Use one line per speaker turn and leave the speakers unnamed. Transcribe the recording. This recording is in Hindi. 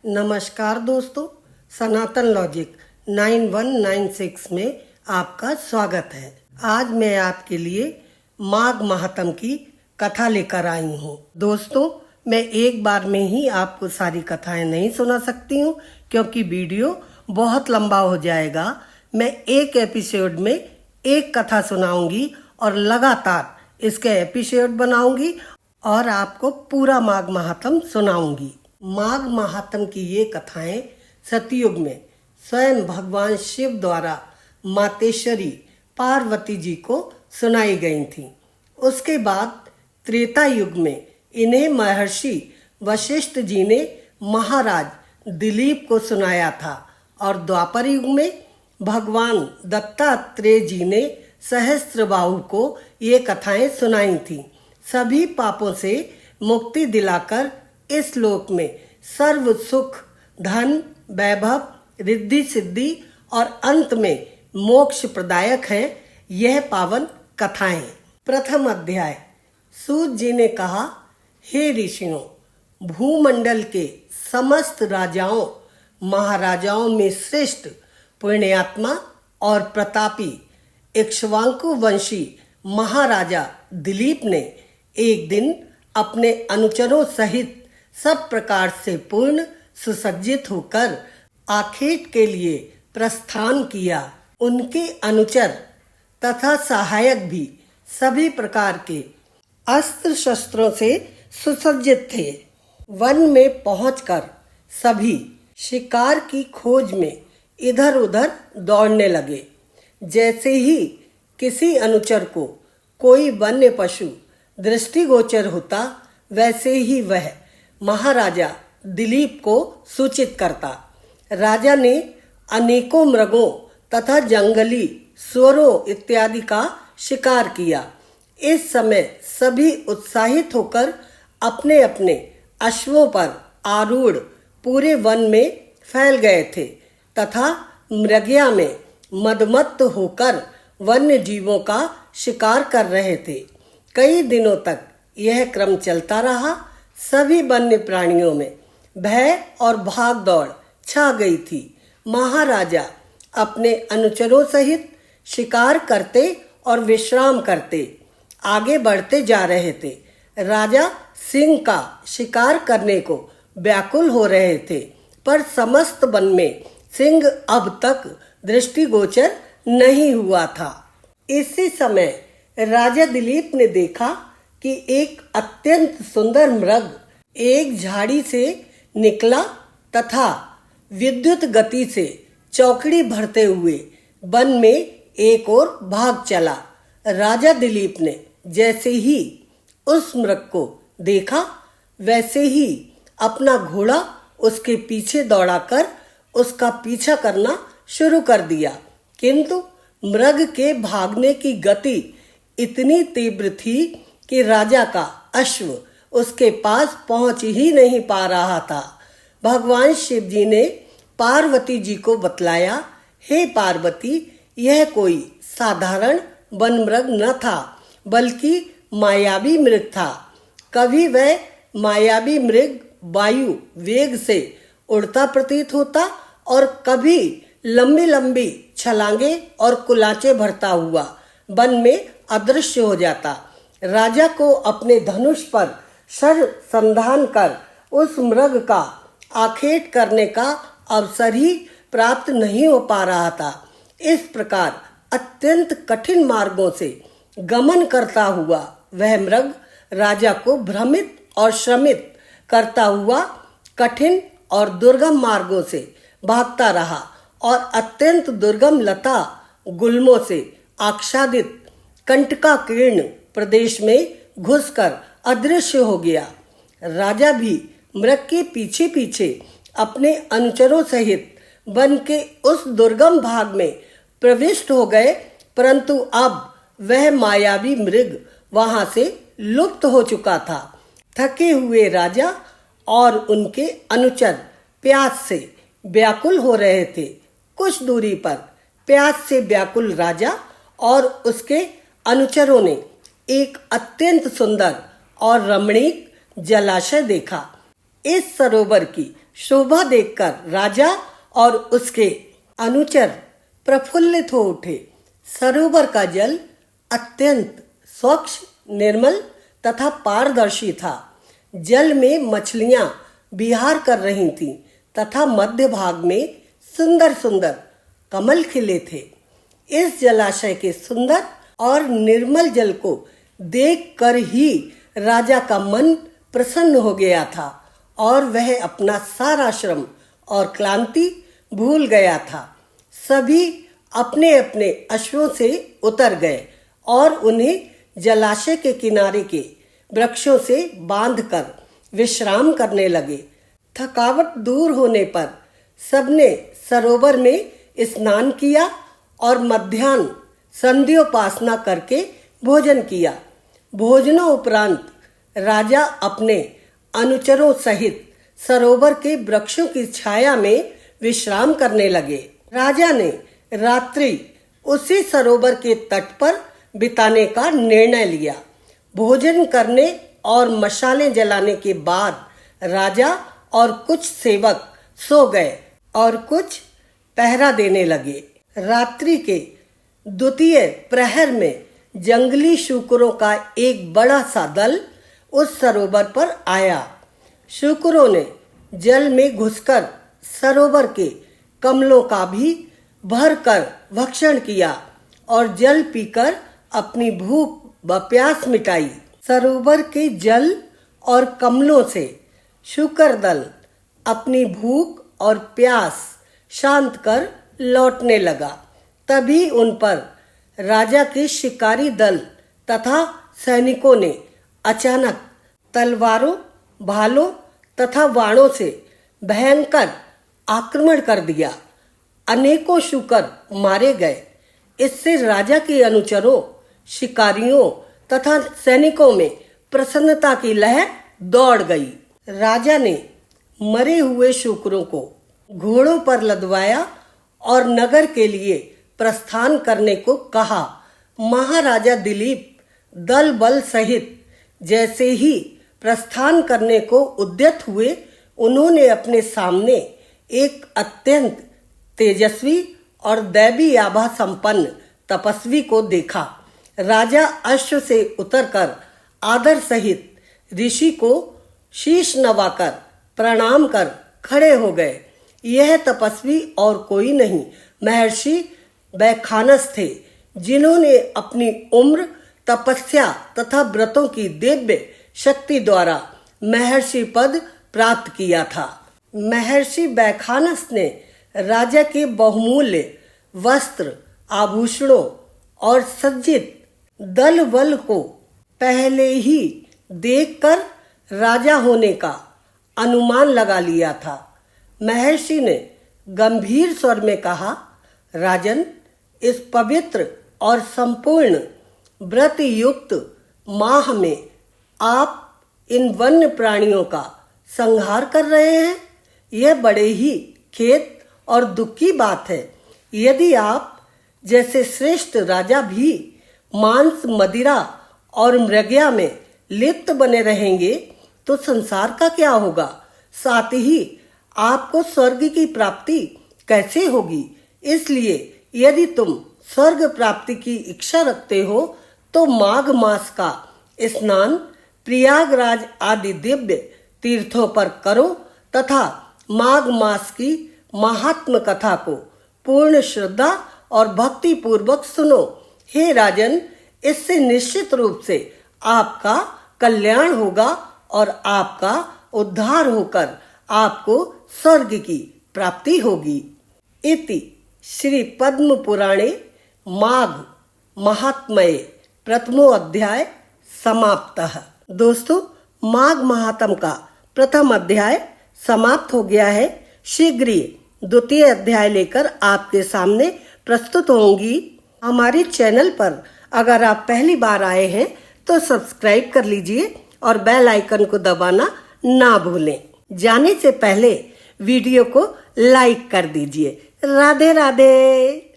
नमस्कार दोस्तों, सनातन लॉजिक 9196 में आपका स्वागत है। आज मैं आपके लिए माघ महात्म की कथा लेकर आई हूँ। दोस्तों, मैं एक बार में ही आपको सारी कथाएं नहीं सुना सकती हूँ क्योंकि वीडियो बहुत लंबा हो जाएगा। मैं एक एपिसोड में एक कथा सुनाऊंगी और लगातार इसके एपिसोड बनाऊंगी और आपको पूरा माघ महात्म सुनाऊंगी। माघ महात्म की ये कथाएं सतयुग में स्वयं भगवान शिव द्वारा मातेश्वरी पार्वती जी को सुनाई गई थीं। उसके बाद त्रेता युग में इन्हें महर्षि वशिष्ठ जी ने महाराज दिलीप को सुनाया था और द्वापर युग में भगवान दत्तात्रेय जी ने सहस्त्रबाहु को ये कथाएं सुनाई थीं। सभी पापों से मुक्ति दिलाकर इस लोक में सर्व सुख, धन, वैभव, रिद्धि सिद्धि और अंत में मोक्ष प्रदायक है यह पावन कथाएं। प्रथम अध्याय। सूत जी ने कहा, हे ऋषियों, भूमंडल के समस्त राजाओं महाराजाओं में श्रेष्ठ पुण्यात्मा और प्रतापी इक्ष्वाकु वंशी महाराजा दिलीप ने एक दिन अपने अनुचरों सहित सब प्रकार से पूर्ण सुसज्जित होकर आखेट के लिए प्रस्थान किया। उनके अनुचर तथा सहायक भी सभी प्रकार के अस्त्र शस्त्रों से सुसज्जित थे। वन में पहुंचकर सभी शिकार की खोज में इधर उधर दौड़ने लगे। जैसे ही किसी अनुचर को कोई वन्य पशु दृष्टिगोचर होता, वैसे ही वह महाराजा दिलीप को सूचित करता। राजा ने अनेकों मृगों तथा जंगली सुअरों इत्यादि का शिकार किया। इस समय सभी उत्साहित होकर अपने अपने अश्वों पर आरूढ़ पूरे वन में फैल गए थे तथा मृगया में मदमत्त होकर वन्य जीवों का शिकार कर रहे थे। कई दिनों तक यह क्रम चलता रहा। सभी वन्य प्राणियों में भय और भाग दौड़ छा गई थी। महाराजा अपने अनुचरों सहित शिकार करते और विश्राम करते आगे बढ़ते जा रहे थे। राजा सिंह का शिकार करने को व्याकुल हो रहे थे, पर समस्त वन में सिंह अब तक दृष्टिगोचर नहीं हुआ था। इसी समय राजा दिलीप ने देखा कि एक अत्यंत सुंदर मृग एक झाड़ी से निकला तथा विद्युत गति से चौकड़ी भरते हुए वन में एक ओर भाग चला। राजा दिलीप ने जैसे ही उस मृग को देखा, वैसे ही अपना घोड़ा उसके पीछे दौड़ाकर उसका पीछा करना शुरू कर दिया, किंतु मृग के भागने की गति इतनी तीव्र थी कि राजा का अश्व उसके पास पहुंच ही नहीं पा रहा था। भगवान शिव जी ने पार्वती जी को बतलाया, हे पार्वती, यह कोई साधारण वन मृग न था, बल्कि मायावी मृग था। कभी वह मायावी मृग वायु वेग से उड़ता प्रतीत होता और कभी लंबी लंबी छलांगे और कुलाचे भरता हुआ वन में अदृश्य हो जाता। राजा को अपने धनुष पर शर संधान कर उस मृग का आखेट करने का अवसर ही प्राप्त नहीं हो पा रहा था। इस प्रकार अत्यंत कठिन मार्गों से गमन करता हुआ वह मृग राजा को भ्रमित और श्रमित करता हुआ कठिन और दुर्गम मार्गों से भागता रहा और अत्यंत दुर्गम लता गुल्मों से आच्छादित कंटकाकीर्ण प्रदेश में घुसकर अदृश्य हो गया। राजा भी मृग के पीछे पीछे अपने अनुचरों सहित वन के उस दुर्गम भाग में प्रविष्ट हो गए, परंतु अब वह मायावी मृग वहां से लुप्त हो चुका था। थके हुए राजा और उनके अनुचर प्यास से व्याकुल हो रहे थे। कुछ दूरी पर प्यास से व्याकुल राजा और उसके अनुचरों ने एक अत्यंत सुंदर और रमणीक जलाशय देखा। इस सरोवर की शोभा देखकर राजा और उसके अनुचर प्रफुल्लित हो उठे। सरोवर का जल अत्यंत स्वच्छ, निर्मल तथा पारदर्शी था। जल में मछलियां विहार कर रही थीं तथा मध्य भाग में सुंदर सुंदर कमल खिले थे। इस जलाशय के सुंदर और निर्मल जल को देखकर ही राजा का मन प्रसन्न हो गया था और वह अपना सारा श्रम और क्लांति भूल गया था। सभी अपने अपने अश्वों से उतर गए और उन्हें जलाशय के किनारे के वृक्षों से बांधकर विश्राम करने लगे। थकावट दूर होने पर सबने सरोवर में स्नान किया और मध्याह्न संध्योपासना करके भोजन किया। भोजनोपरांत राजा अपने अनुचरों सहित सरोवर के वृक्षों की छाया में विश्राम करने लगे। राजा ने रात्रि उसी सरोवर के तट पर बिताने का निर्णय लिया। भोजन करने और मशालें जलाने के बाद राजा और कुछ सेवक सो गए और कुछ पहरा देने लगे। रात्रि के द्वितीय प्रहर में जंगली शूकरों का एक बड़ा सा दल उस सरोवर पर आया। शूकरों ने जल में घुसकर सरोवर के कमलों का भी भरकर भक्षण किया और जल पीकर अपनी भूख व प्यास मिटाई। सरोवर के जल और कमलों से शूकर दल अपनी भूख और प्यास शांत कर लौटने लगा। तभी उन पर राजा के शिकारी दल तथा सैनिकों ने अचानक तलवारों, भालों तथा बाणों से भयंकर आक्रमण कर दिया। अनेकों शूकर मारे गए। इससे राजा के अनुचरों, शिकारियों तथा सैनिकों में प्रसन्नता की लहर दौड़ गई। राजा ने मरे हुए शूकरों को घोड़ों पर लदवाया और नगर के लिए प्रस्थान करने को कहा। महाराजा दिलीप दल बल सहित जैसे ही प्रस्थान करने को उद्यत हुए, उन्होंने अपने सामने एक अत्यंत तेजस्वी और दैवी आभा संपन्न तपस्वी को देखा। राजा अश्व से उतरकर आदर सहित ऋषि को शीश नवाकर प्रणाम कर खड़े हो गए। यह तपस्वी और कोई नहीं, महर्षि बैखानस थे, जिन्होंने अपनी उम्र, तपस्या तथा व्रतों की दिव्य शक्ति द्वारा महर्षि पद प्राप्त किया था। महर्षि बैखानस ने राजा के बहुमूल्य वस्त्र, आभूषणों और सज्जित दल बल को पहले ही देखकर राजा होने का अनुमान लगा लिया था। महर्षि ने गंभीर स्वर में कहा, राजन, इस पवित्र और संपूर्ण व्रत युक्त माह में आप इन वन्य प्राणियों का संहार कर रहे हैं। यह बड़े ही खेद और दुख की बात है। यदि आप जैसे श्रेष्ठ राजा भी मांस, मदिरा और मृगया में लिप्त बने रहेंगे तो संसार का क्या होगा? साथ ही आपको स्वर्ग की प्राप्ति कैसे होगी? इसलिए यदि तुम स्वर्ग प्राप्ति की इच्छा रखते हो तो माघ मास का स्नान प्रयागराज आदि दिव्य तीर्थों पर करो तथा माघ मास की महात्म कथा को पूर्ण श्रद्धा और भक्ति पूर्वक सुनो। हे राजन, इससे निश्चित रूप से आपका कल्याण होगा और आपका उद्धार होकर आपको स्वर्ग की प्राप्ति होगी। इति श्री पद्म पुराणे माघ महात्म्ये प्रथमो अध्याय समाप्तः। दोस्तों, माघ महात्म का प्रथम अध्याय समाप्त हो गया है। शीघ्र ही द्वितीय अध्याय लेकर आपके सामने प्रस्तुत होंगी। हमारे चैनल पर अगर आप पहली बार आए हैं तो सब्सक्राइब कर लीजिए और बेल आइकन को दबाना ना भूलें। जाने से पहले वीडियो को लाइक कर दीजिए। राधे राधे।